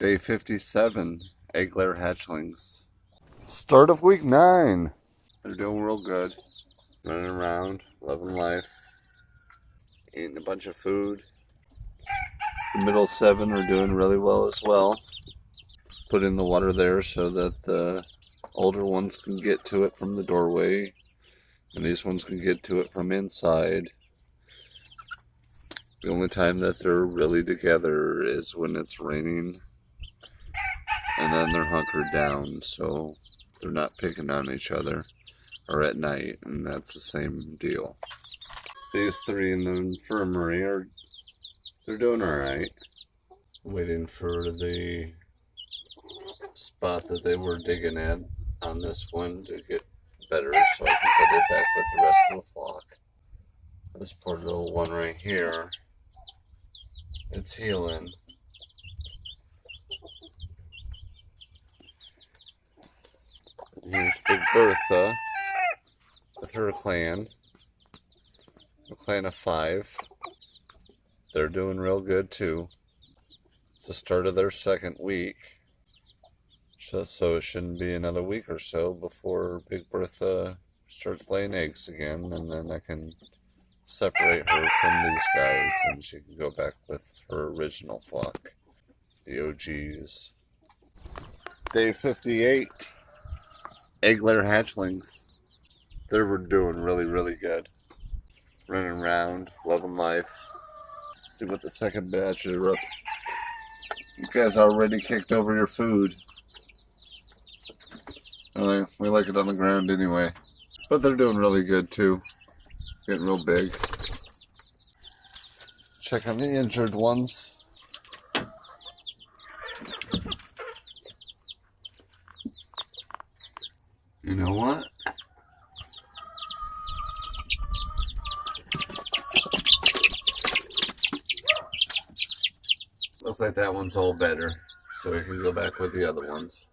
Day 57, egg layer hatchlings. Start of week 9. They're doing real good. Running around, loving life, eating a bunch of food. The middle 7 are doing really well as well. Put in the water there so that the older ones can get to it from the doorway, and these ones can get to it from inside. The only time that they're really together is when it's raining, and then they're hunkered down, so they're not picking on each other, or at night, and that's the same deal. These 3 in the infirmary they're doing alright. Waiting for the spot that they were digging at on this one to get better so I can put it back with the rest of the flock. This poor little one right here, it's healing. Here's Big Bertha with her clan. A clan of 5. They're doing real good too. It's the start of their 2nd week. So it shouldn't be another week or so before Big Bertha starts laying eggs again, and then I can separate her from these guys and she can go back with her original flock, the OGs. Day 58, egg layer hatchlings. They're doing really good. Running around, loving life. Let's see what the second batch is up. You guys already kicked over your food. We like it on the ground anyway. But they're doing really good too. Getting real big. Check on the injured ones. You know what? Looks like that one's all better, so we can go back with the other ones.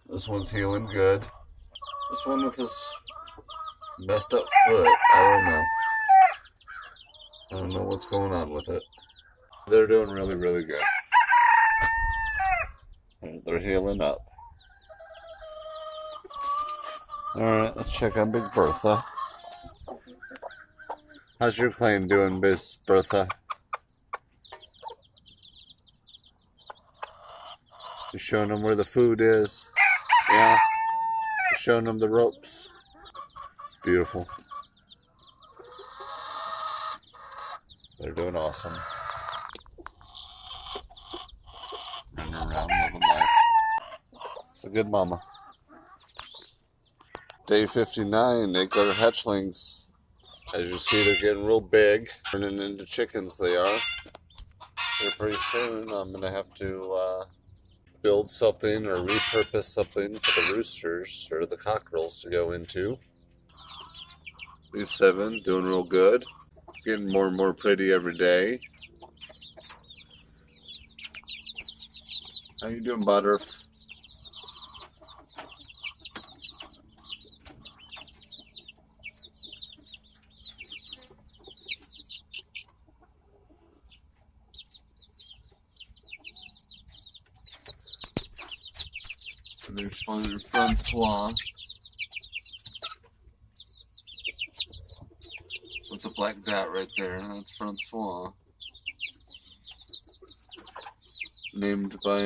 This one's healing good. This one with his messed up foot, I don't know what's going on with it. They're doing really good. They're healing up. Alright, let's check on Big Bertha. How's your clan doing, Miss Bertha? You showing them where the food is? Yeah. You're showing them the ropes. Beautiful. They're doing awesome. Running around living life. It's a good mama. Day 59, egg layer hatchlings. As you see, they're getting real big. Turning into chickens they are. Here pretty soon I'm going to have to build something or repurpose something for the roosters or the cockerels to go into. These 7 doing real good. Getting more and more pretty every day. How you doing, Butterf? And there's Francois. With a black dot right there, that's Francois. Named by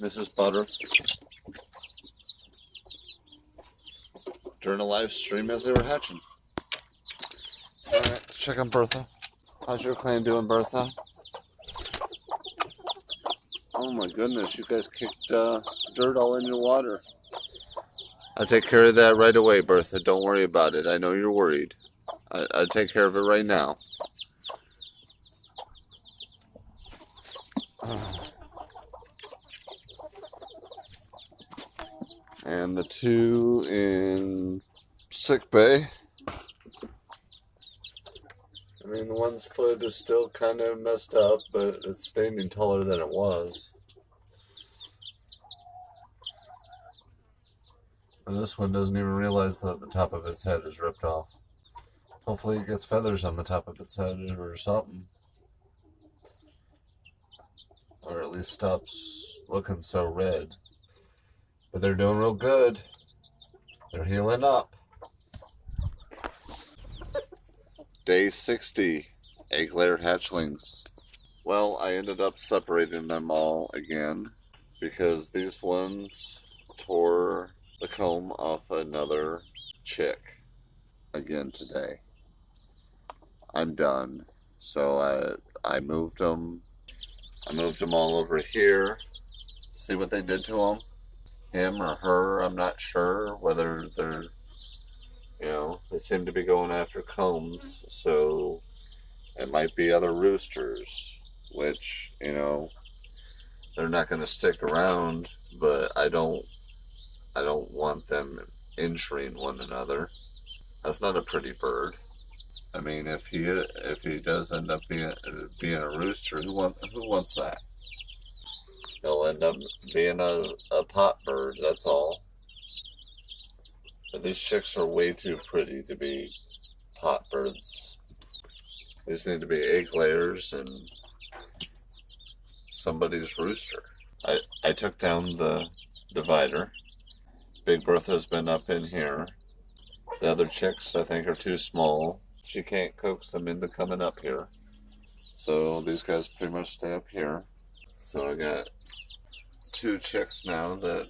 Mrs. Butter during a live stream as they were hatching. Alright, let's check on Bertha. How's your clan doing, Bertha? Oh my goodness, you guys kicked dirt all in your water. I'll take care of that right away, Bertha. Don't worry about it. I know you're worried. I'll take care of it right now. And the 2 in sick bay. I mean, the one's foot is still kind of messed up, but it's standing taller than it was. And this one doesn't even realize that the top of its head is ripped off. Hopefully it gets feathers on the top of its head or something. Or at least stops looking so red. But they're doing real good. They're healing up. Day 60, egg layer hatchlings. Well, I ended up separating them all again because these ones tore the comb off another chick again today. I'm done. So I moved them. I moved them all over here. See what they did to them? Him or her, I'm not sure whether they're, they seem to be going after combs, so it might be other roosters, which, they're not going to stick around, but I don't want them injuring one another. That's not a pretty bird. I mean, if he does end up being a rooster, who wants that? He'll end up being a pot bird, that's all. But these chicks are way too pretty to be pot birds. These need to be egg layers and somebody's rooster. I took down the divider. Big Bertha's been up in here. The other chicks, I think, are too small. She can't coax them into coming up here. So these guys pretty much stay up here. So I got 2 chicks now that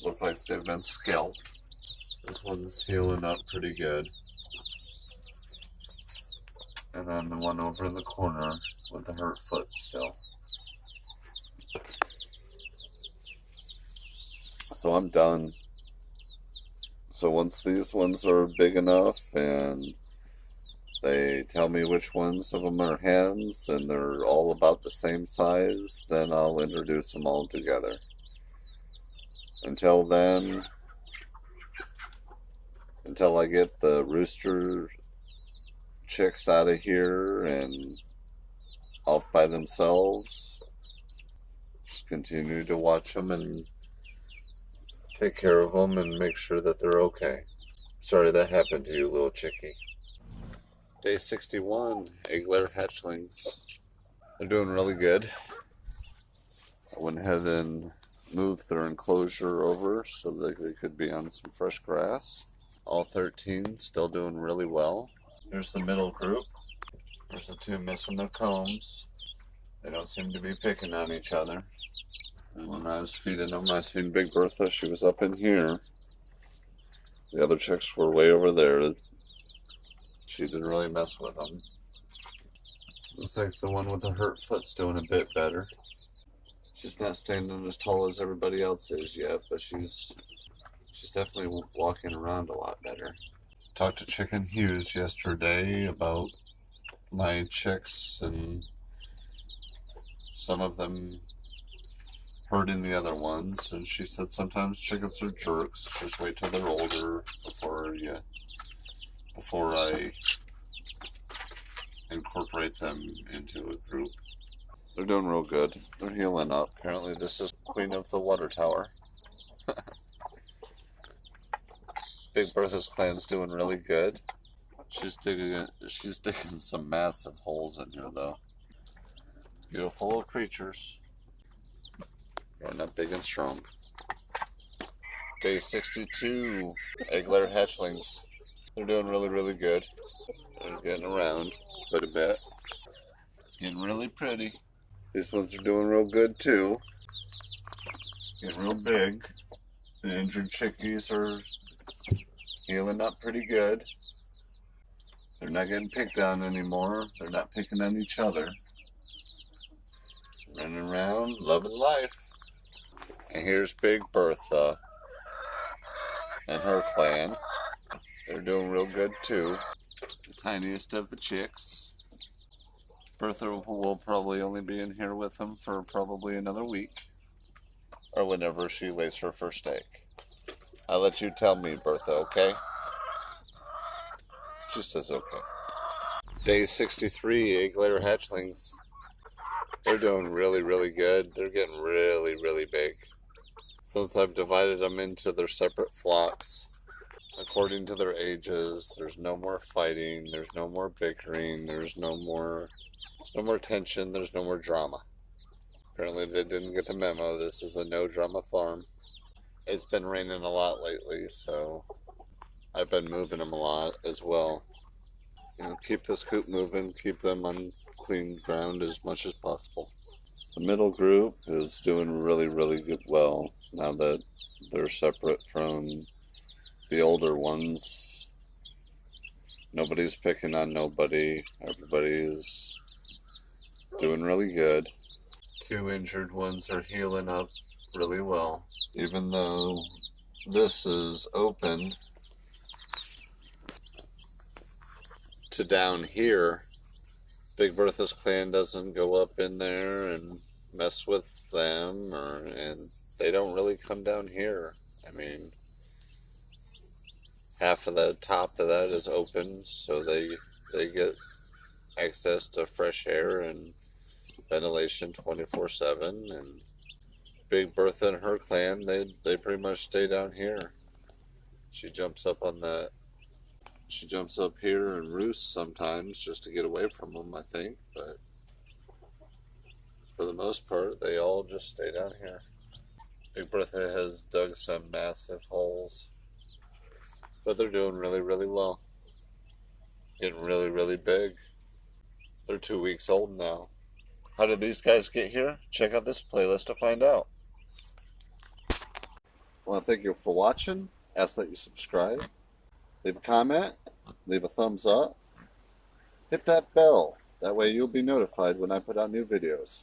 look like they've been scalped. This one's healing up pretty good. And then the one over in the corner with the hurt foot still. So I'm done. So once these ones are big enough and they tell me which ones of them are hens and they're all about the same size, then I'll introduce them all together. Until then, until I get the rooster chicks out of here and off by themselves, just continue to watch them and take care of them and make sure that they're okay. Sorry that happened to you, little chickie. Day 61, egg layer hatchlings. They're doing really good. I went ahead and moved their enclosure over so that they could be on some fresh grass. All 13 still doing really well. Here's the middle group. There's the 2 missing their combs. They don't seem to be picking on each other. And when I was feeding them, I seen Big Bertha. She was up in here. The other chicks were way over there. She didn't really mess with them. Looks like the one with the hurt foot's doing a bit better. She's not standing as tall as everybody else is yet, but she's definitely walking around a lot better. Talked to Chicken Hughes yesterday about my chicks and some of them hurting the other ones, and she said sometimes chickens are jerks. Just wait till they're older before I incorporate them into a group. They're doing real good. They're healing up. Apparently this is Queen of the Water Tower. Big Bertha's clan's doing really good. She's digging some massive holes in here though. Beautiful little creatures. Growing up big and strong. Day 62, egg layer hatchlings. They're doing really, really good. They're getting around quite a bit. Getting really pretty. These ones are doing real good too. Getting real big. The injured chickies are healing up pretty good. They're not getting picked on anymore. They're not picking on each other. Running around, loving life. And here's Big Bertha and her clan. They're doing real good too. The tiniest of the chicks. Bertha will probably only be in here with them for probably another week. Or whenever she lays her first egg. I'll let you tell me, Bertha, okay? She says okay. Day 63, egg layer hatchlings. They're doing really, really good. They're getting really, really big. Since I've divided them into their separate flocks, according to their ages, there's no more fighting, there's no more bickering, there's no more tension, there's no more drama. Apparently they didn't get the memo. This is a no drama farm. It's been raining a lot lately, so I've been moving them a lot as well. Keep this coop moving, keep them on clean ground as much as possible. The middle group is doing really, really good well now that they're separate from the older ones. Nobody's picking on nobody. Everybody is doing really good. Two injured ones are healing up really well. Even though this is open to down here, Big Bertha's clan doesn't go up in there and mess with them, and they don't really come down here. I mean, half of the top of that is open, so they get access to fresh air and ventilation 24/7. And Big Bertha and her clan, they pretty much stay down here. She jumps up on that. She jumps up here and roosts sometimes just to get away from them, I think. But for the most part, they all just stay down here. Big Bertha has dug some massive holes, but they're doing really, really well. Getting really, really big. They're 2 weeks old now. How did these guys get here? Check out this playlist to find out. I want to thank you for watching. Ask that you subscribe. Leave a comment. Leave a thumbs up. Hit that bell. That way you'll be notified when I put out new videos.